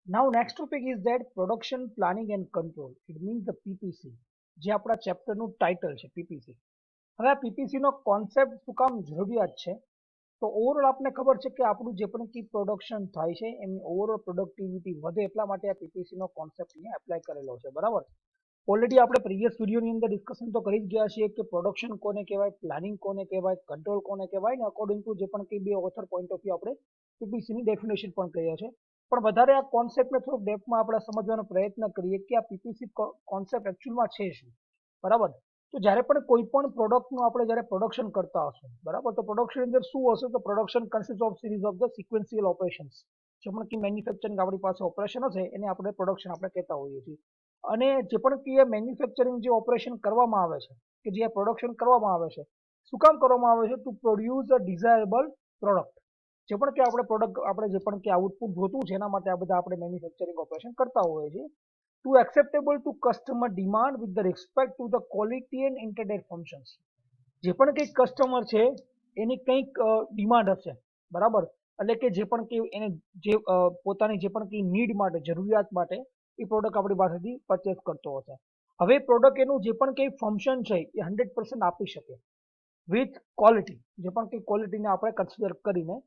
Now next topic is that production planning and control. It means the PPC. જે આપણા ચેપ્ટરનું title છે PPC. હવે આ પીપીસી નો concept શું કામ જરૂરિયાત છે? તો ઓવરઓલ આપને ખબર છે કે આપણું જે પણ કી પ્રોડક્શન થાય છે એની ઓવરઓલ પ્રોડક્ટિવિટી વધે એટલા માટે આ પીપીસી નો કોન્સેપ્ટ અહીંયા એપ્લાય કરેલો છે, બરાબર? ઓલરેડી આપણે પ્રીવિયસ વિડીયોની અંદર ડિસ્કશન તો કરી જ ગયા છીએ કે પ્રોડક્શન કોને કહેવાય, પ્લાનિંગ કોને કહેવાય, કંટ્રોલ કોને કહેવાય ને અકોર્ડિંગ ટુ જે પણ કે બે ઓથર પોઈન્ટ ઓફ વ્યૂ આપણે પીપીસીની ડેફિનેશન પણ કહીએ છીએ. પણ વધારે આ કોન્સેપ્ટને થોડુંક ડેપ્થમાં આપણે સમજવાનો પ્રયત્ન કરીએ કે આ પીપીસી કોન્સેપ્ટ એકચ્યુઅલમાં છે શું, બરાબર? તો જ્યારે પણ કોઈ પણ પ્રોડક્ટનું આપણે જ્યારે પ્રોડક્શન કરતા હશું, બરાબર, તો પ્રોડક્શન અંદર શું હશે? તો production consist of series of the sequential operations. જે પણ કે મેન્યુફેક્ચરિંગ આપણી પાસે ઓપરેશન હશે એને આપણે પ્રોડક્શન આપણે કહેતા હોઈએ છીએ. અને જે પણ કે મેન્યુફેક્ચરિંગ જે ઓપરેશન કરવામાં આવે છે કે જે પ્રોડક્શન કરવામાં આવે છે, શું કામ કરવામાં આવે છે? To produce a desirable product. જે પણ કે આપણે પ્રોડક્ટ આપણે જે પણ કે આઉટપુટ જોતું છે એના માટે આ બધા આપણે મેન્યુફેક્ચરિંગ ઓપરેશન કરતા હોઈએ છીએ. To acceptable to customer demand with the respect to the quality and internet functions. જે પણ કંઈક કસ્ટમર છે એની કંઈક ડિમાન્ડ હશે, બરાબર? એટલે કે જે પણ કે એને જે પોતાની જે પણ કે નીડ માટે, જરૂરિયાત માટે એ પ્રોડક્ટ આપણી પાસેથી પરચેસ કરતો હશે. હવે પ્રોડક્ટ એનું જે પણ કંઈ ફંક્શન છે એ 100% આપી શકે વિથ ક્વોલિટી, જે પણ કંઈ ક્વોલિટીને આપણે કન્સિડર કરીને.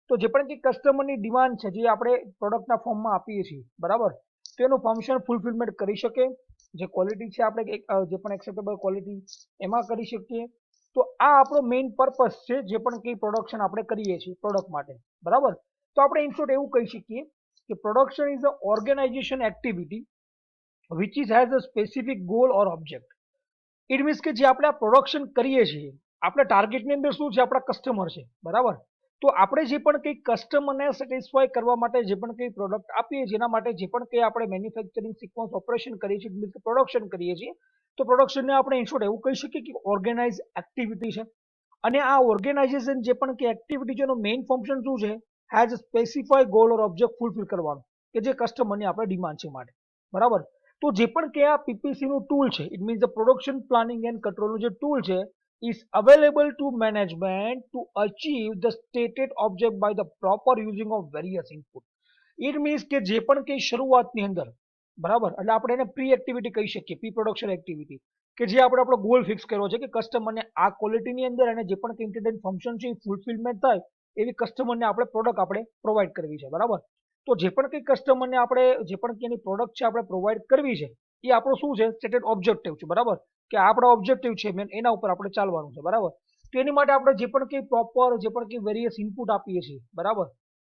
તો જે પણ કંઈ કસ્ટમરની ડિમાન્ડ છે જે આપણે પ્રોડક્ટના ફોર્મમાં આપીએ છીએ, બરાબર, તો એનું ફંક્શન ફૂલફિલમેન્ટ કરી શકે. જે ક્વોલિટી છે આપણે જે પણ એક્સેપ્ટેબલ ક્વોલિટી એમાં કરી શકીએ. તો આ આપણો મેઇન પર્પસ છે જે પણ કંઈ પ્રોડક્શન આપણે કરીએ છીએ પ્રોડક્ટ માટે, બરાબર? તો આપણે ઇન શોર્ટ એવું કહી શકીએ કે production is a organisation activity which is has a specific goal or object. It means કે જે આપણે આ પ્રોડક્શન કરીએ છીએ, આપણા ટાર્ગેટની અંદર શું છે? આપણા કસ્ટમર છે, બરાબર? તો આપણે જે પણ કંઈ કસ્ટમરને સેટિસ્ફાય કરવા માટે જે પણ કંઈ પ્રોડક્ટ આપીએ છીએ એના માટે જે પણ કંઈ આપણે મેન્યુફેક્ચરિંગ સિક્વન્સ ઓપરેશન કરીએ છીએ, મીન્સ પ્રોડક્શન કરીએ છીએ, તો પ્રોડક્શનને આપણે ઇન શોર્ટ એવું કહી શકીએ કે ઓર્ગેનાઇઝ એક્ટિવિટી છે. અને આ ઓર્ગેનાઇઝેશન જે પણ કે એક્ટિવિટી છે એનું મેઇન ફંક્શન શું છે? Has specify goal or object fulfil કરવાનું, કે જે કસ્ટમરની આપણે ડિમાન્ડ છે માટે, બરાબર? તો જે પણ કે આ પીપીસી નું ટૂલ છે, it means the production planning and કંટ્રોલનું જે ટૂલ છે, is available to management to achieve the stated object by the proper using of various input. It means કે જે પણ કંઈ શરૂઆતની અંદર, બરાબર, એટલે આપણે એને પ્રી એક્ટિવિટી કહી શકીએ, પ્રી પ્રોડક્શન એક્ટિવિટી, કે જે આપણે આપણો ગોલ ફિક્સ કર્યો છે કે કસ્ટમરને આ ક્વોલિટીની અંદર અને જે પણ ઇન્ટેન્ડેડ ફંક્શન છે એ ફૂલફિલમેન્ટ થાય એવી કસ્ટમરને આપણે પ્રોડક્ટ આપણે પ્રોવાઈડ કરવી છે, બરાબર? તો જે પણ કંઈ કસ્ટમરને આપણે જે પણ કંઈ એની પ્રોડક્ટ છે આપણે પ્રોવાઈડ કરવી છે એ આપણું શું છે? સ્ટેટેડ ઓબ્જેક્ટિવ છે, બરાબર? કે આપણા ઓબ્જેક્ટિવ છે મેન, એના ઉપર આપણે ચાલવાનું છે, બરાબર? તો એની માટે આપણે જે પણ કંઈ પ્રોપર જે પણ કંઈ વેરિયસ ઇનપુટ આપીએ છીએ, બરાબર,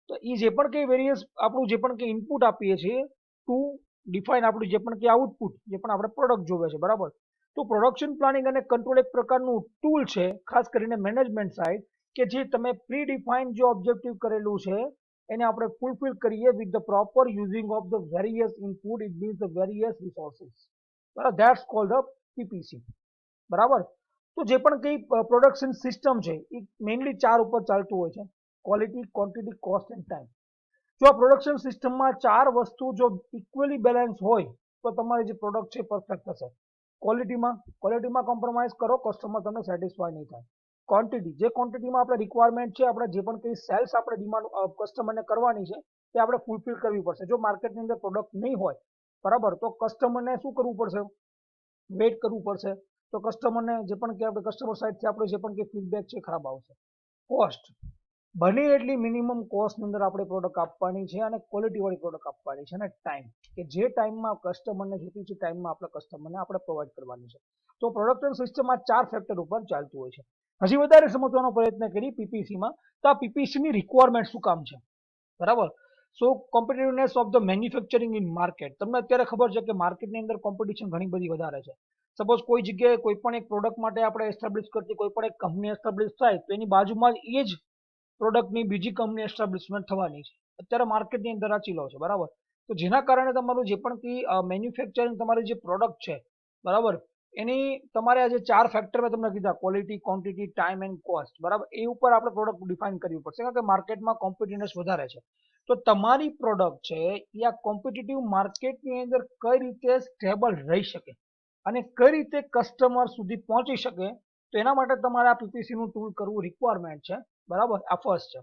તો એ જે પણ કંઈ વેરિયસ આપણું જે પણ કંઈ ઇનપુટ આપીએ છીએ ટુ ડિફાઇન આપણું જે પણ કંઈ આઉટપુટ, જે પણ આપણે પ્રોડક્ટ જોવે છે, બરાબર? તો પ્રોડક્શન પ્લાનિંગ અને કંટ્રોલ એક પ્રકારનું ટૂલ છે, ખાસ કરીને મેનેજમેન્ટ સાઇડ, કે જે તમે પ્રી ડિફાઇન જે ઓબ્જેક્ટિવ કરેલું છે એને આપણે ફૂલફિલ કરીએ with the proper using of the various input, it means the various resources, બરાબર? ધેટ્સ કોલ્ડ ધ પીપીસી, બરાબર? તો જે પણ કંઈ પ્રોડક્શન સિસ્ટમ છે એ મેઇનલી 4 ઉપર ચાલતું હોય છે: quality, quantity, cost end time. જો આ પ્રોડક્શન સિસ્ટમમાં 4 વસ્તુ જો ઇક્વલી બેલેન્સ હોય તો તમારી જે પ્રોડક્ટ છે પરફેક્ટ થશે. ક્વોલિટીમાં કોમ્પ્રોમાઇઝ કરો, કસ્ટમર તમને સેટિસ્ફાય નહીં થાય. ક્વોન્ટિટી, જે ક્વોન્ટિટીમાં આપણે રિક્વાયરમેન્ટ છે, આપણે જે પણ કંઈ સેલ્સ આપણે ડિમાન્ડ કસ્ટમરને કરવાની છે તે આપણે ફૂલફિલ કરવી પડશે. જો માર્કેટની અંદર પ્રોડક્ટ નહીં હોય, બરાબર, તો કસ્ટમરને શું કરવું પડશે? વેઇટ કરવું પડશે. તો કસ્ટમરને જે પણ કે આપણે કસ્ટમર સાઇડથી આપણે જે પણ કે ફીડબેક છે ખરાબ આવશે. કોસ્ટ, બને એટલી મિનિમમ કોસ્ટની અંદર આપણે પ્રોડક્ટ આપવાની છે અને ક્વોલિટીવાળી પ્રોડક્ટ આપવાની છે. અને ટાઈમ, કે જે ટાઈમમાં કસ્ટમરને જોઈતું છે ટાઈમમાં આપણે કસ્ટમરને આપણે પ્રોવાઈડ કરવાની છે. તો પ્રોડક્શન સિસ્ટમ આ 4 ફેક્ટર ઉપર ચાલતું હોય છે. હજી વધારે સમજવાનો પ્રયત્ન કરી પીપીસીમાં, તો આ પીપીસીની રિક્વાયરમેન્ટ શું કામ છે, બરાબર? So competitiveness of the manufacturing in market. તમને અત્યારે ખબર છે કે માર્કેટની અંદર કોમ્પિટિશન ઘણી બધી વધારે છે. સપોઝ કોઈ જગ્યાએ કોઈ પણ એક પ્રોડક્ટ માટે આપણે એસ્ટાબ્લિશ કરતી કોઈ પણ એક કંપની એસ્ટાબ્લિશ થાય તો એની બાજુમાં જ એ જ પ્રોડક્ટની બીજી કંપની એસ્ટાબ્લિશમેન્ટ થવાની છે. અત્યારે માર્કેટની અંદર આ ચીલો છે, બરાબર? તો જેના કારણે તમારું જે પણ મેન્યુફેક્ચરિંગ તમારી જે પ્રોડક્ટ છે, બરાબર, એની તમારે આ જે 4 ફેક્ટર મેં તમને કીધા, quality, quantity, time and cost, બરાબર, એ ઉપર આપણે પ્રોડક્ટ ડિફાઇન કરવી પડશે કારણ કે માર્કેટમાં કોમ્પિટિશનસ વધારે છે. તો તમારી પ્રોડક્ટ છે એ આ કોમ્પિટિટિવ માર્કેટની અંદર કઈ રીતે સ્ટેબલ રહી શકે અને કઈ રીતે કસ્ટમર સુધી પહોંચી શકે, તો એના માટે તમારે આ પીપીસી નું ટૂલ કરવું રિક્વાયરમેન્ટ છે, બરાબર? આ ફર્સ્ટ છે.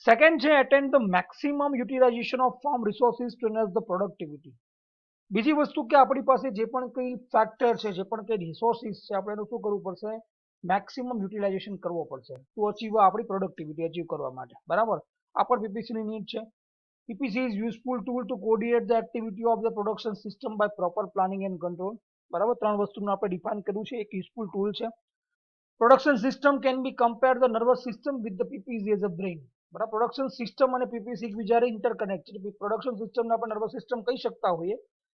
સેકન્ડ છે attend the maximum utilisation of farm resources to enhance the productivity. બીજી વસ્તુ કે આપણી પાસે જે પણ કંઈ ફેક્ટર છે, જે પણ કંઈ રિસોર્સિસ છે, આપણે એનું શું કરવું પડશે, મેક્સિમમ યુટિલાઇઝેશન કરવો પડશે ટુ અચીવ આપણી પ્રોડક્ટિવિટી અચીવ કરવા માટે. બરાબર, આ પણ પીપીસીની નીડ છે. PPC is useful tool to coordinate the activity of the production system by proper planning and control. બરાબર, ત્રણ વસ્તુનું આપણે ડિફાઇન કર્યું છે. એક યુઝફુલ ટૂલ છે. Production system can be compare the nervous system with the PPC as a brain. બરાબર, production system અને પીપીસી એકબીજાને ઇન્ટરકનેક્ટ છે. પ્રોડક્શન સિસ્ટમને આપણે નર્વસ સિસ્ટમ કહી શકતા હોઈએ,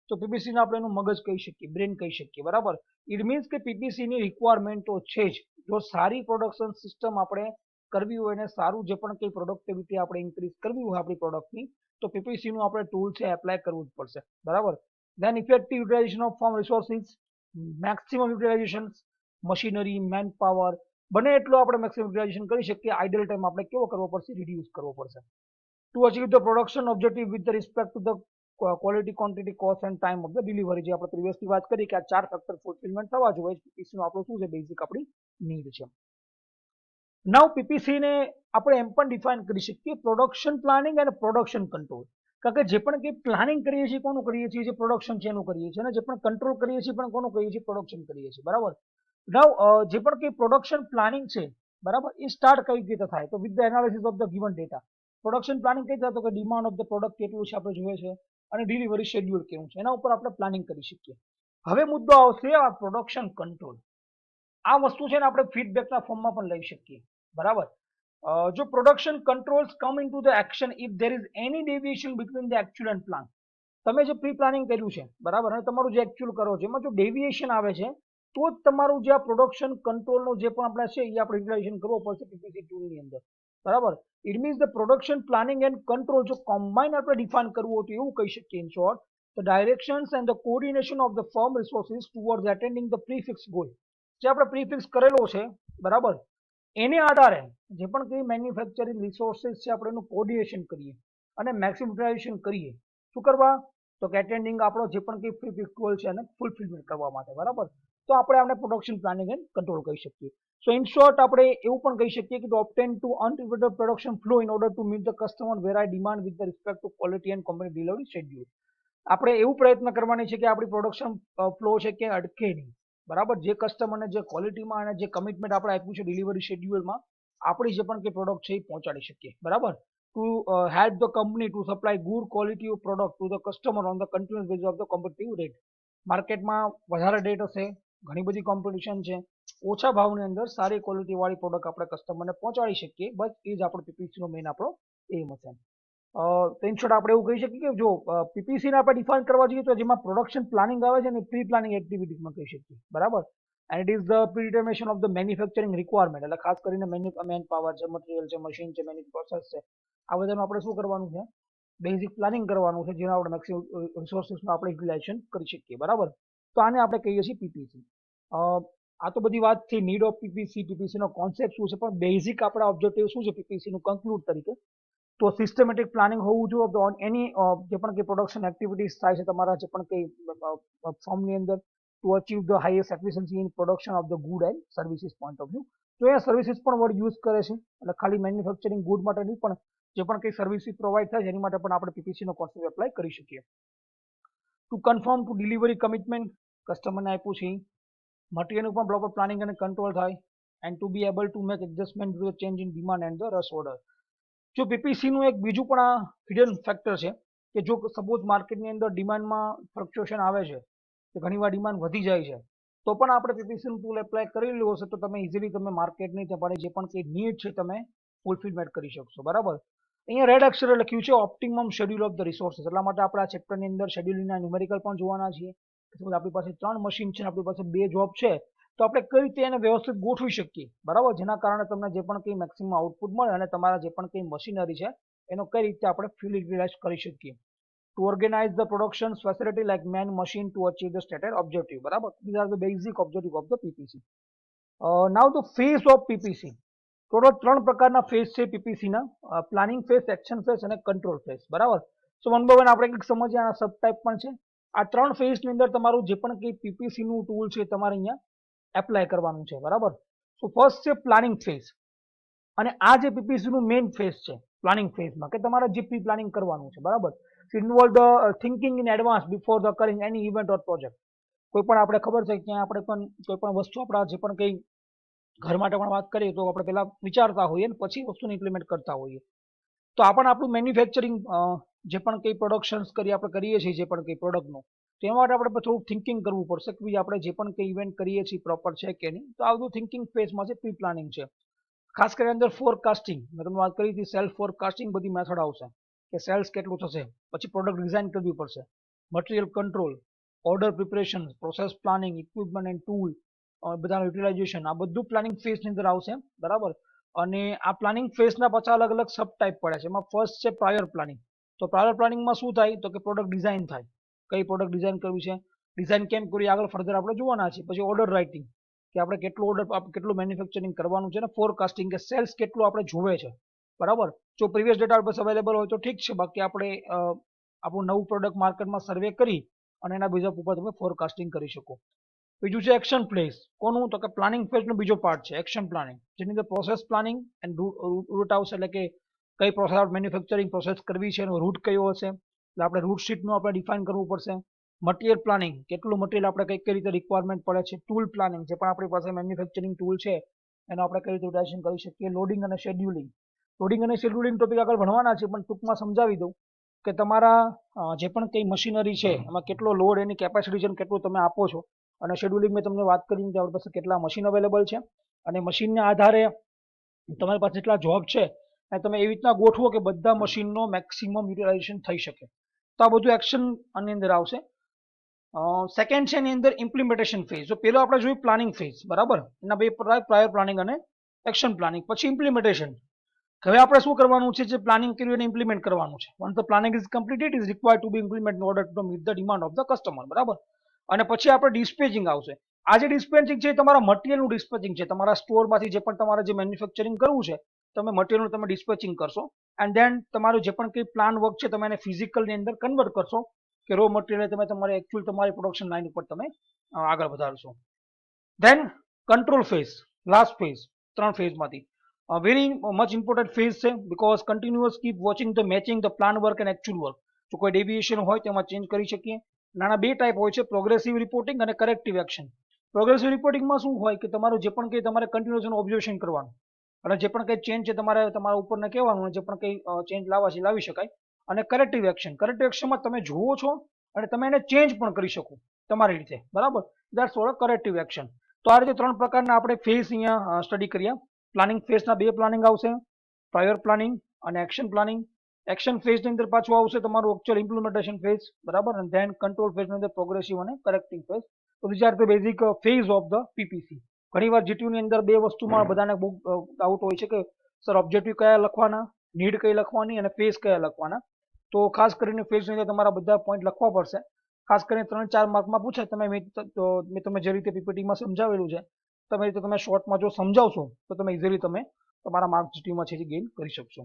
તો પીપીસીને આપણે એનું મગજ કહી શકીએ, બ્રેન કહી શકીએ. બરાબર, ઇટ મીન્સ કે પીપીસીની રિક્વાયરમેન્ટ તો છે જ. જો સારી પ્રોડક્શન સિસ્ટમ આપણે કરવી હોય અને સારું જે પણ કંઈ પ્રોડક્ટિવિટી આપણે ઇન્ક્રીઝ કરવી હોય આપણી પ્રોડક્ટની, તો પીપીસીનું આપણે ટૂલ છે એપ્લાય કરવું જ પડશે. બરાબર, then effective utilisation of farm resources, maximum utilisation, machinery, manpower, બને એટલું આપણે મેક્સિમમ યુટિલાઇઝેશન કરી શકીએ. આઇડલ ટાઈમ આપણે કેવો કરવો પડશે, રિડ્યુસ કરવો પડશે to achieve the production objective with respect to the quality, quantity, cost end time of the delivery. જે આપણે પ્રીવિયસલી વાત કરી કે આ 4 ફેક્ટર ફુલફિલમેન્ટ થવા જોઈએ, પીપીસીનું આપણું શું છે, બેઝિક આપણી નીડ છે. નાઉ પીપીસીને આપણે એમ પણ ડિફાઇન કરી શકીએ પ્રોડક્શન પ્લાનિંગ અને પ્રોડક્શન કંટ્રોલ. કારણ કે જે પણ કંઈ પ્લાનિંગ કરીએ છીએ કોનું કરીએ છીએ, જે પ્રોડક્શન છે એનું કરીએ છીએ, અને જે પણ કંટ્રોલ કરીએ છીએ પણ કોનું કરીએ છીએ, પ્રોડક્શન કરીએ છીએ. બરાબર, નાઉ જે પણ કંઈ પ્રોડક્શન પ્લાનિંગ છે, બરાબર, એ સ્ટાર્ટ કઈ રીતે થાય, તો with the analysis of the given data. Production planning કઈ થાય, તો કે ડિમાન્ડ ઓફ ધ પ્રોડક્ટ કેટલું છે આપણે જોઈએ છે, અને ડિલિવરી શેડ્યુલ કેવું છે, એના ઉપર આપણે પ્લાનિંગ કરી શકીએ. હવે મુદ્દો આવશે આ પ્રોડક્શન કંટ્રોલ. આ વસ્તુ છે ને આપણે ફીડબેકના ફોર્મમાં પણ લઈ શકીએ. બરાબર, જો production controls come into the action if there is any deviation between the actual and plan. તમે જે પ્રી પ્લાનિંગ કર્યું છે, બરાબર, અને તમારું જે એકચ્યુઅલ કરો છો એમાં જો ડેવિએશન આવે છે, તો જ તમારું જે આ પ્રોડક્શન કંટ્રોલનો જે પણ આપણે છે એ આપણે યુટિલાઇઝેશન કરવો પડશે પીપીસી ટૂલની અંદર. બરાબર, it means the production planning and control જો કોમ્બાઇન આપણે ડિફાઇન કરવું હોય તો એવું કહી શકીએ in short, the directions and the coordination of the firm resources towards એટેન્ડિંગ the prefix goal. જે આપણે પ્રીફિક્સ કરેલો છે, બરાબર, એને આધારે જે પણ કંઈ મેન્યુફેક્ચરિંગ રિસોર્સિસ છે આપણે એનું કોઓર્ડિનેશન કરીએ અને મેક્સિમમ યુટિલાઇઝેશન કરીએ. શું કરવા, તો કે એટેન્ડિંગ આપણો જે પણ કંઈ પ્રીફિક્સ ગોલ છે એને ફુલફિલમેન્ટ કરવા માટે. બરાબર, તો આપણે આને પ્રોડક્શન પ્લાનિંગ એન્ડ કંટ્રોલ કહી શકીએ. સો ઇન શોર્ટ આપણે એવું પણ કહી શકીએ કે to obtain to unrepeated production flow in order to meet the customer vary demand with respect to quality and company delivery schedule. આપણે એવું પ્રયત્ન કરવાની છે કે આપણી પ્રોડક્શન ફ્લો છે કે અટકે નહીં. બરાબર, જે કસ્ટમરને જે ક્વોલિટીમાં અને જે કમિટમેન્ટ આપણે આપ્યું છે ડિલિવરી શેડ્યુલમાં, આપણી જે પણ કંઈ પ્રોડક્ટ છે એ પહોંચાડી શકીએ. બરાબર, to help the company to supply good quality product to the customer on the continuous base of the competitive rate. માર્કેટમાં વધારે રેટ હશે, ઘણી બધી કોમ્પિટિશન છે, ઓછા ભાવની અંદર સારી ક્વોલિટી વાળી પ્રોડક્ટ આપણે કસ્ટમરને પહોંચાડી શકીએ. બસ એ જ આપણો પીપીસીનો મેઇન આપણો એમ હશે. તો ઇન શોર્ટ આપણે એવું કહી શકીએ કે જો પીપીસીને આપણે ડિફાઇન કરવા જઈએ તો જેમાં પ્રોડક્શન પ્લાનિંગ આવે છે ને પ્રી પ્લાનિંગ એક્ટિવિટીઝમાં કહી શકીએ. બરાબર, and it is the predetermination of the manufacturing requirement. એટલે ખાસ કરીને મેન પાવર છે, મટીરિયલ છે, મશીન છે, મેન્યુ પ્રોસેસ છે, આ બધાનું આપણે શું કરવાનું છે, બેઝિક પ્લાનિંગ કરવાનું છે, જેના આપણે મેક્સિમમ રિસોર્સિસનું આપણે યુટિલાઇઝેશન કરી શકીએ. બરાબર, તો આને આપણે કહીએ છીએ પીપીસી. આ તો બધી વાત થઈ નીડ ઓફ પીપીસી, પીપીસીનો કોન્સેપ્ટ શું છે, પણ બેઝિક આપણા ઓબ્જેક્ટિવ શું છે પીપીસીનું કન્ક્લુડ તરીકે, તો સિસ્ટમેટિક પ્લાનિંગ હોવું જોઈએ એની જે પણ કંઈ પ્રોડક્શન એક્ટિવિટીઝ થાય છે તમારા જે પણ કંઈ ફોર્મની અંદર two achieve the highest efficiency in production of the good and services point of view. તો એ સર્વિસીસ પણ વર્ડ યુઝ કરે છે, એટલે ખાલી મેન્યુફેક્ચરિંગ ગુડ માટે નહીં, પણ જે પણ કંઈ સર્વિસીસ પ્રોવાઈડ થાય છે એની માટે પણ આપણે પીપીસીનો કોન્સેપ્ટ એપ્લાય કરી શકીએ. To confirm to delivery commitment, કસ્ટમરને આપ્યું છે, મટીરિયલનું પણ પ્રોપર પ્લાનિંગ અને કંટ્રોલ થાય, and to be able to make adjustment to the change in demand and the rush order. જો પીપીસીનું એક બીજું પણ આ હિડન ફેક્ટર છે કે જો સપોઝ માર્કેટની અંદર ડિમાન્ડમાં ફ્લક્ચ્યુએશન આવે છે, કે ઘણીવાર ડિમાન્ડ વધી જાય છે, તો પણ આપણે પીપીસીનું ટૂલ એપ્લાય કરેલું હશે તો તમે ઇઝીલી તમે માર્કેટની તમારી જે પણ કંઈ નીડ છે તમે ફુલફિલમેન્ટ કરી શકશો. બરાબર, અહીંયા રેડ અક્ષરે લખ્યું છે optimum schedule of the resources. એટલા માટે આપણે આ ચેપ્ટરની અંદર શેડ્યુલિંગના ન્યુમેરિકલ પણ જોવાના છીએ. આપણી પાસે 3 મશીન છે, આપણી પાસે 2 જોબ છે, તો આપણે કઈ રીતે એને વ્યવસ્થિત ગોઠવી શકીએ. બરાબર, જેના કારણે તમને જે પણ કંઈ મેક્સિમમ આઉટપુટ મળે અને તમારા જે પણ કંઈ મશીનરી છે એનો કઈ રીતે આપણે ફ્યુલ યુટિલાઇઝ કરી શકીએ. To organise the production facility like man machine to achieve the stated objective. બરાબર, these are the basic objective of the PPC. Now the phase of PPC. Total 3 પ્રકારના ફેઝ છે પીપીસીના, પ્લાનિંગ ફેઝ, એક્શન ફેઝ અને control phase. બરાબર, so one by one આપણે કંઈક સમજીએ, આના સબ ટાઈપ પણ છે. આ 3 ફેઝની અંદર તમારું જે પણ કંઈ પીપીસીનું ટૂલ છે તમારે અહીંયા એપ્લાય કરવાનું છે. બરાબર, સો ફર્સ્ટ છે પ્લાનિંગ ફેઝ. અને આ જે પીપીસી નું મેઇન ફેઝ છે પ્લાનિંગ ફેઝમાં, કે તમારે જે પ્રી પ્લાનિંગ કરવાનું છે, બરાબર. Involve the thinking in advance before the carrying any event or project. કોઈ પણ આપણે ખબર છે કે આપણે પણ કોઈ પણ વસ્તુ આપણા જે પણ કંઈ ઘર માટે પણ વાત કરીએ તો આપણે પહેલા વિચારતા હોઈએ ને પછી વસ્તુને ઇમ્પ્લિમેન્ટ કરતા હોઈએ. તો આ પણ આપણું મેન્યુફેક્ચરિંગ જે પણ કંઈ પ્રોડક્શન્સ આપણે કરીએ છીએ જે પણ કંઈ પ્રોડક્ટનું, તેના માટે આપણે થોડુંક થિંકિંગ કરવું પડશે કે ભાઈ આપણે જે પણ કંઈ ઇવેન્ટ કરીએ છીએ પ્રોપર છે કે નહીં. તો આ બધું થિંકિંગ ફેઝમાં છે, પ્રી પ્લાનિંગ છે. ખાસ કરીને અંદર ફોરકાસ્ટિંગ, મેં તમને વાત કરી હતી સેલ્ફ ફોરકાસ્ટિંગ બધી મેથડ આવશે કે સેલ્સ કેટલું થશે, પછી પ્રોડક્ટ ડિઝાઇન કરવી પડશે, material control, order preparation, process planning, equipment and tool, બધાનું યુટિલાઇઝેશન, આ બધું પ્લાનિંગ ફેઝની અંદર આવશે, બરાબર. અને આ પ્લાનિંગ ફેઝના પાછા અલગ અલગ સબ ટાઈપ પડે છે. એમાં ફર્સ્ટ છે પ્રાયર પ્લાનિંગ. તો પ્રાયર પ્લાનિંગમાં શું થાય તો કે પ્રોડક્ટ ડિઝાઇન થાય, કઈ પ્રોડક્ટ ડિઝાઇન કરવી છે, ડિઝાઇન કેમ કરવી આગળ ફર્ધર આપણે જોવાના છે. પછી ઓર્ડર રાઇટિંગ, કે આપણે કેટલું ઓર્ડર કેટલું મેન્યુફેક્ચરિંગ કરવાનું છે, ને ફોરકાસ્ટિંગ કે સેલ્સ કેટલું આપણે જોવે છે, બરાબર. જો પ્રીવિયસ ડેટા આપણી પાસે અવેલેબલ હોય તો ઠીક છે, બાકી આપણે આપણું નવું પ્રોડક્ટ માર્કેટમાં સર્વે કરી અને એના બેઝ ઉપર તમે ફોરકાસ્ટિંગ કરી શકો. બીજું છે એક્શન ફેઝ. કોનું તો કે પ્લાનિંગ ફેઝનો બીજો પાર્ટ છે એક્શન પ્લાનિંગ, જેની અંદર પ્રોસેસ પ્લાનિંગ એન્ડ રૂટ આવશે, એટલે કે કઈ પ્રોસેસ મેન્યુફેક્ચરિંગ પ્રોસેસ કરવી છે એનો રૂટ કયો હશે, એટલે આપણે રૂટ શીટનું આપણે ડિફાઇન કરવું પડશે. મટીરિયલ પ્લાનિંગ, કેટલું મટીરિયલ આપણે કઈ રીતે રિક્વાયરમેન્ટ પડે છે. ટૂલ પ્લાનિંગ, જે પણ આપણી પાસે મેન્યુફેક્ચરિંગ ટૂલ છે એનો આપણે કઈ રીતે યુટિલાઇઝેશન કરી શકીએ. લોડિંગ અને શેડ્યુલિંગ. લોડિંગ અને શેડ્યુલિંગ ટોપિક આગળ ભણવાના છે, પણ ટૂંકમાં સમજાવી દઉં કે તમારા જે પણ કંઈ મશીનરી છે એમાં કેટલો લોડ, એની કેપેસિટી છે, કેટલું તમે આપો છો. અને શેડ્યુલિંગ મેં તમને વાત કરી કે આપણી પાસે કેટલા મશીન અવેલેબલ છે, અને મશીનના આધારે તમારી પાસે જેટલા જોબ છે અને તમે એવી રીતના ગોઠવો કે બધા મશીનનો મેક્સિમમ યુટિલાઇઝેશન થઈ શકે. તો આ બધું એક્શન આની અંદર આવશે. સેકન્ડ છે એની અંદર ઇમ્પ્લિમેન્ટેશન ફેઝ. જો પેલો આપણે જોયું પ્લાનિંગ ફેઝ, બરાબર, એના બે પ્રાયર પ્લાનિંગ અને એક્શન પ્લાનિંગ. પછી ઇમ્પ્લિમેન્ટેશન. હવે આપણે શું કરવાનું છે, જે પ્લાનિંગ કર્યું એને ઇમ્પ્લિમેન્ટ કરવાનું છે. Once the planning is completed is required to be implement in order to meet the demand of the customer, બરાબર. અને પછી આપણે ડિસ્પેચિંગ આવશે. આ જે ડિસ્પેચિંગ છે એ તમારા મટીરિયલનું ડિસ્પેચિંગ છે. તમારા સ્ટોરમાંથી જે પણ તમારે જે મેન્યુફેક્ચરિંગ કરવું છે તમે મટીરિયલનું તમે ડિસ્પેચિંગ કરશો, એન્ડ ધેન તમારું જે પણ કંઈ પ્લાન વર્ક છે તમે એને ફિઝિકલની અંદર કન્વર્ટ કરશો, કે રો મટીરિયલ તમે તમારી એકચ્યુઅલ તમારી પ્રોડક્શન લાઇન ઉપર તમે આગળ વધારશો. Then control phase, last phase, 3 ફેઝમાંથી વેરી મચ ઇમ્પોર્ટન્ટ ફેઝ છે, because continuous keep watching the matching the plan work and actual work. જો કોઈ ડેવિએશન હોય તેમાં ચેન્જ કરી શકીએ. નાના બે ટાઈપ હોય છે, પ્રોગ્રેસિવ રિપોર્ટિંગ અને કરેક્ટિવ એક્શન. પ્રોગ્રેસિવ રિપોર્ટિંગમાં શું હોય કે તમારું જે પણ કંઈ તમારે કન્ટિન્યુઅસ ઓબ્ઝર્વેશન કરવાનું, અને જે પણ કંઈ ચેન્જ છે તમારે તમારા ઉપરને કહેવાનું, જે પણ કંઈ ચેન્જ લાવવા છે લાવી શકાય. અને કરેક્ટિવ એક્શન, કરેક્ટિવ એક્શનમાં તમે જુઓ છો અને તમે એને ચેન્જ પણ કરી શકો તમારી રીતે, બરાબર. That's all corrective action. તો આ રીતે 3 પ્રકારના આપણે ફેઝ અહીંયા સ્ટડી કર્યા. પ્લાનિંગ ફેઝના 2 પ્લાનિંગ આવશે, પ્રાયર પ્લાનિંગ અને એક્શન પ્લાનિંગ. એક્શન ફેઝની અંદર પાછું આવશે તમારું એકચ્યુઅલ ઇમ્પ્લિમેન્ટેશન ફેઝ, બરાબર, અને ધેન કંટ્રોલ ફેઝની અંદર પ્રોગ્રેસિવ અને કરેક્ટિવ ફેઝ. તો this are the basic phase of the PPC. ઘણીવાર જીટીયુની અંદર બે વસ્તુમાં બધાને બહુ ડાઉટ હોય છે કે સર ઓબ્જેક્ટિવ કયા લખવાના, નીડ કઈ લખવાની અને ફેઝ કયા લખવાના. તો ખાસ કરીને ફેઝની અંદર તમારા બધા પોઈન્ટ લખવા પડશે. ખાસ કરીને 3-4 માર્કમાં પૂછે મેં તમે જે રીતે પીપીટીમાં સમજાવેલું છે તમે રીતે તમે શોર્ટમાં જો સમજાવશો તો તમે ઇઝીલી તમે તમારા માર્ક્સ જીટીયુમાં છે ગેઇન કરી શકશો.